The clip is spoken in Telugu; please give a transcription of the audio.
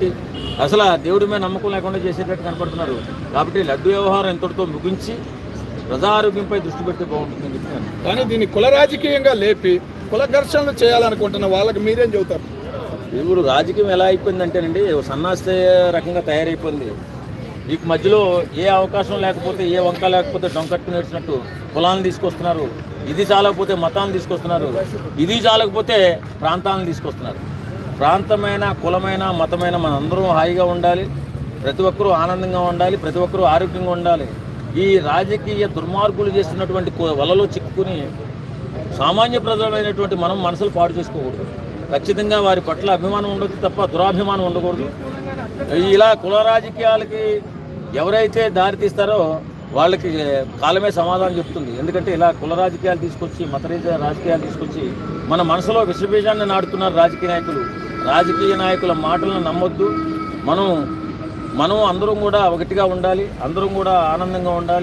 పెట్టి అసలు ఆ దేవుడి మీద నమ్మకం లేకుండా చేసేటట్టు కనపడుతున్నారు. కాబట్టి లడ్డు వ్యవహారం ఇంతటితో ముగించి ప్రజారోగ్యంపై దృష్టి పెడితే బాగుంటుందని చెప్తున్నాను. కానీ దీన్ని కుల రాజకీయంగా లేపి కుల ఘర్షణలు చేయాలనుకుంటున్న వాళ్ళకి మీరేం చెబుతారు? ఇప్పుడు రాజకీయం ఎలా అయిపోయిందంటేనండి సన్నాసి రకంగా తయారైపోయింది. మీకు మధ్యలో ఏ అవకాశం లేకపోతే ఏ వంక లేకపోతే డొంకట్టు నేర్చినట్టు కులాలను తీసుకొస్తున్నారు. ఇది చాలకపోతే మతాలను తీసుకొస్తున్నారు. ఇది చాలకపోతే ప్రాంతాలను తీసుకొస్తున్నారు. ప్రాంతమైన కులమైన మతమైన మన అందరం హాయిగా ఉండాలి, ప్రతి ఒక్కరూ ఆనందంగా ఉండాలి, ప్రతి ఒక్కరూ ఆరోగ్యంగా ఉండాలి. ఈ రాజకీయ దుర్మార్గులు చేస్తున్నటువంటి వలలో చిక్కుకుని సామాన్య ప్రజలైనటువంటి మనం మనసులు పాడు చేసుకోకూడదు. ఖచ్చితంగా వారి పట్ల అభిమానం ఉండదు తప్ప దురాభిమానం ఉండకూడదు. ఇలా కుల రాజకీయాలకి ఎవరైతే దారి తీస్తారో వాళ్ళకి కాలమే సమాధానం చెప్తుంది. ఎందుకంటే ఇలా కుల రాజకీయాలు తీసుకొచ్చి మతరీత రాజకీయాలు తీసుకొచ్చి మన మనసులో విషబీజాన్ని నాటుతున్నారు రాజకీయ నాయకులు. రాజకీయ నాయకుల మాటలను నమ్మొద్దు. మనం అందరం కూడా ఒకటిగా ఉండాలి, అందరం కూడా ఆనందంగా ఉండాలి.